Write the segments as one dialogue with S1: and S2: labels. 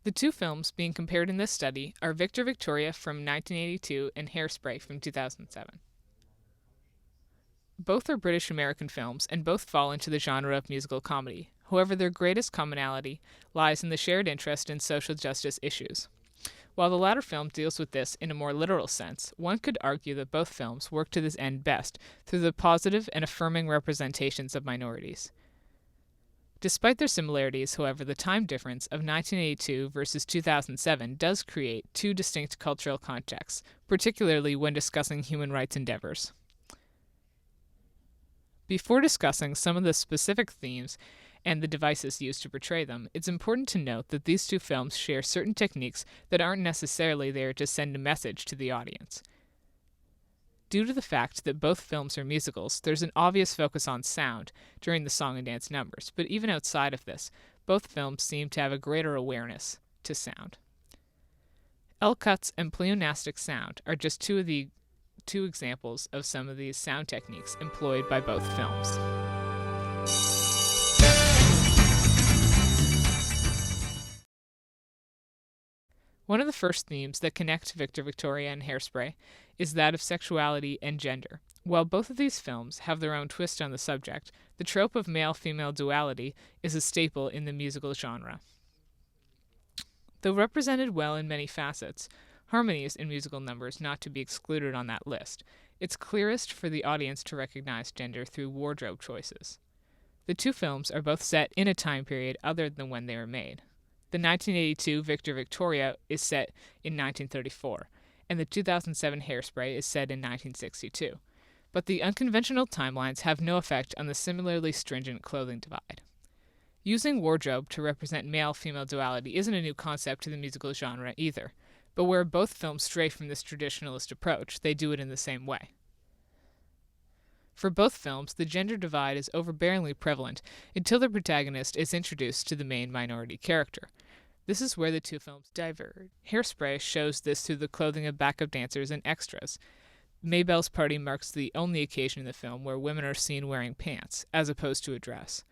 S1: The two films being compared in this study are Victor Victoria from 1982 and Hairspray from 2007. Both are British American films, and both fall into the genre of musical comedy. However, their greatest commonality lies in the shared interest in social justice issues. While the latter film deals with this in a more literal sense, one could argue that both films work to this end best through the positive and affirming representations of minorities. Despite their similarities, however, the time difference of 1982 versus 2007 does create two distinct cultural contexts, particularly when discussing human rights endeavors. Before discussing some of the specific themes and the devices used to portray them, it's important to note that these two films share certain techniques that aren't necessarily there to send a message to the audience. Due to the fact that both films are musicals, there's an obvious focus on sound during the song and dance numbers, but even outside of this, both films seem to have a greater awareness to sound. L-cuts and pleonastic sound are just two examples of some of these sound techniques employed by both films. One of the first themes that connect Victor Victoria and Hairspray is that of sexuality and gender. While both of these films have their own twist on the subject, the trope of male-female duality is a staple in the musical genre. Though represented well in many facets, harmonies in musical numbers not to be excluded on that list, it's clearest for the audience to recognize gender through wardrobe choices. The two films are both set in a time period other than when they were made. The 1982 Victor Victoria is set in 1934, and the 2007 Hairspray is set in 1962. But the unconventional timelines have no effect on the similarly stringent clothing divide. Using wardrobe to represent male-female duality isn't a new concept to the musical genre either, but where both films stray from this traditionalist approach, they do it in the same way. For both films, the gender divide is overbearingly prevalent until the protagonist is introduced to the main minority character. This is where the two films diverge. Hairspray shows this through the clothing of backup dancers and extras. Maybelle's party marks the only occasion in the film where women are seen wearing pants, as opposed to a dress.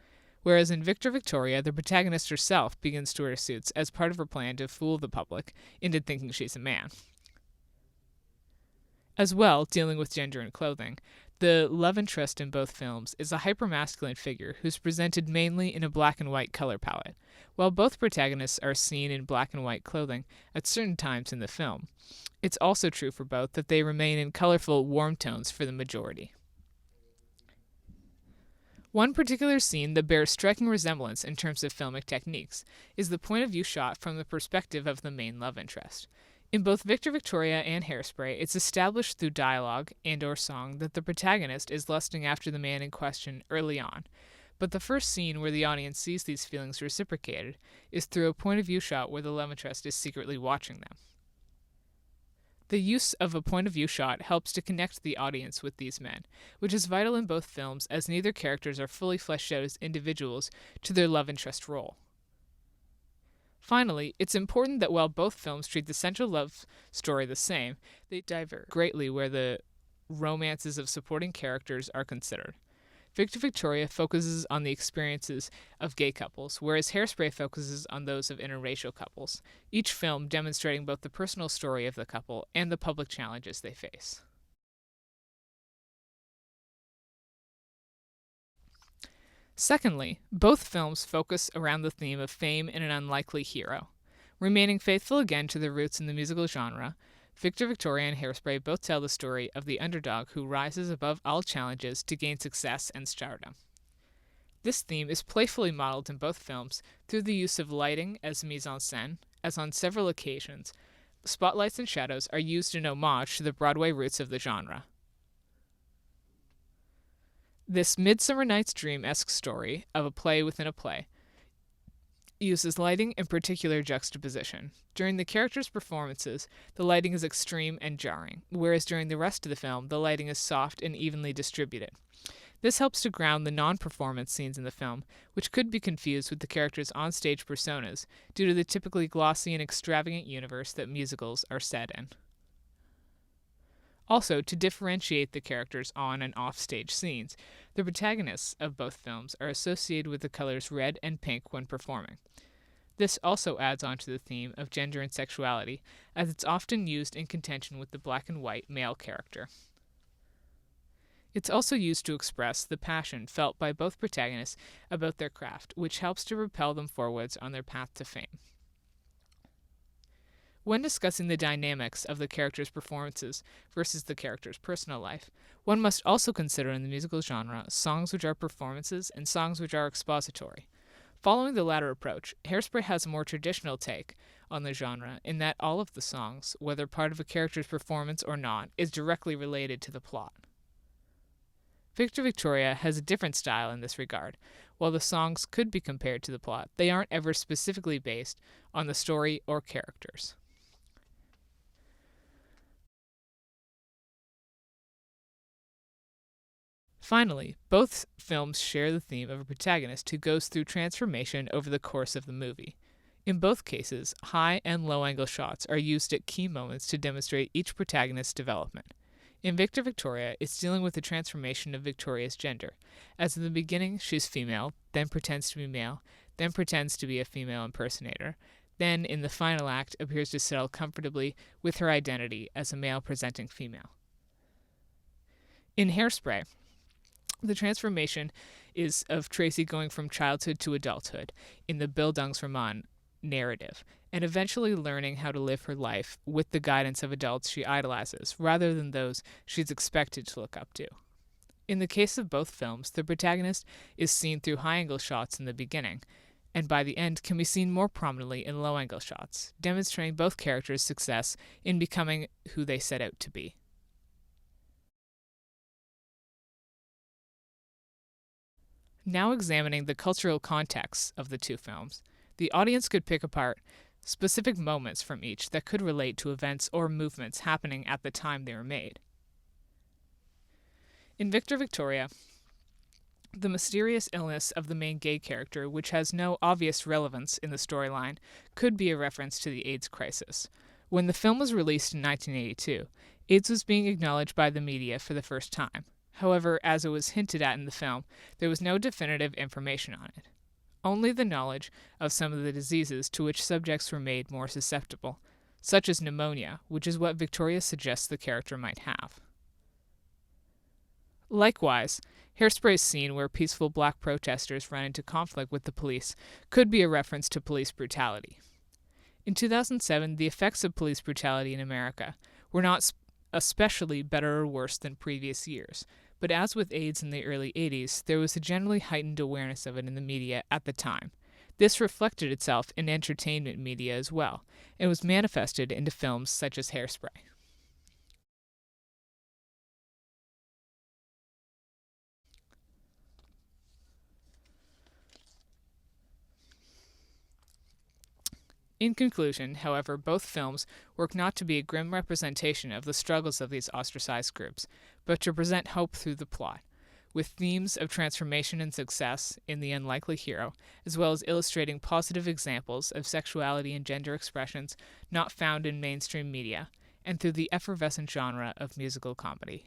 S1: Whereas in Victor Victoria, the protagonist herself begins to wear suits as part of her plan to fool the public into thinking she's a man. As well, dealing with gender and clothing, the love interest in both films is a hypermasculine figure who's presented mainly in a black and white color palette. While both protagonists are seen in black and white clothing at certain times in the film, it's also true for both that they remain in colorful, warm tones for the majority. One particular scene that bears striking resemblance in terms of filmic techniques is the point of view shot from the perspective of the main love interest. In both Victor Victoria and Hairspray, it's established through dialogue and/or song that the protagonist is lusting after the man in question early on, but the first scene where the audience sees these feelings reciprocated is through a point of view shot where the love interest is secretly watching them. The use of a point of view shot helps to connect the audience with these men, which is vital in both films as neither characters are fully fleshed out as individuals to their love interest role. Finally, it's important that while both films treat the central love story the same, they diverge greatly where the romances of supporting characters are considered. Victor Victoria focuses on the experiences of gay couples, whereas Hairspray focuses on those of interracial couples, each film demonstrating both the personal story of the couple and the public challenges they face. Secondly, both films focus around the theme of fame and an unlikely hero. Remaining faithful again to their roots in the musical genre, Victor Victoria and Hairspray both tell the story of the underdog who rises above all challenges to gain success and stardom. This theme is playfully modeled in both films through the use of lighting as mise-en-scène, as on several occasions, spotlights and shadows are used in homage to the Broadway roots of the genre. This Midsummer Night's Dream-esque story of a play within a play uses lighting in particular juxtaposition. During the characters' performances, the lighting is extreme and jarring, whereas during the rest of the film, the lighting is soft and evenly distributed. This helps to ground the non-performance scenes in the film, which could be confused with the characters' on-stage personas due to the typically glossy and extravagant universe that musicals are set in. Also, to differentiate the characters' on- and off-stage scenes, the protagonists of both films are associated with the colors red and pink when performing. This also adds on to the theme of gender and sexuality, as it's often used in contention with the black and white male character. It's also used to express the passion felt by both protagonists about their craft, which helps to propel them forwards on their path to fame. When discussing the dynamics of the characters' performances versus the character's personal life, one must also consider in the musical genre songs which are performances and songs which are expository. Following the latter approach, Hairspray has a more traditional take on the genre in that all of the songs, whether part of a character's performance or not, is directly related to the plot. Victor Victoria has a different style in this regard. While the songs could be compared to the plot, they aren't ever specifically based on the story or characters. Finally, both films share the theme of a protagonist who goes through transformation over the course of the movie. In both cases, high and low angle shots are used at key moments to demonstrate each protagonist's development. In Victor Victoria, it's dealing with the transformation of Victoria's gender, as in the beginning she's female, then pretends to be male, then pretends to be a female impersonator, then in the final act appears to settle comfortably with her identity as a male-presenting female. In Hairspray, the transformation is of Tracy going from childhood to adulthood in the Bildungsroman narrative, and eventually learning how to live her life with the guidance of adults she idolizes, rather than those she's expected to look up to. In the case of both films, the protagonist is seen through high-angle shots in the beginning, and by the end can be seen more prominently in low-angle shots, demonstrating both characters' success in becoming who they set out to be. Now examining the cultural context of the two films, the audience could pick apart specific moments from each that could relate to events or movements happening at the time they were made. In Victor Victoria, the mysterious illness of the main gay character, which has no obvious relevance in the storyline, could be a reference to the AIDS crisis. When the film was released in 1982, AIDS was being acknowledged by the media for the first time. However, as it was hinted at in the film, there was no definitive information on it. Only the knowledge of some of the diseases to which subjects were made more susceptible, such as pneumonia, which is what Victoria suggests the character might have. Likewise, Hairspray's scene where peaceful black protesters run into conflict with the police could be a reference to police brutality. In 2007, the effects of police brutality in America were not especially better or worse than previous years, but as with AIDS in the early 80s, there was a generally heightened awareness of it in the media at the time. This reflected itself in entertainment media as well, and was manifested into films such as Hairspray. In conclusion, however, both films work not to be a grim representation of the struggles of these ostracized groups, but to present hope through the plot, with themes of transformation and success in the unlikely hero, as well as illustrating positive examples of sexuality and gender expressions not found in mainstream media, and through the effervescent genre of musical comedy.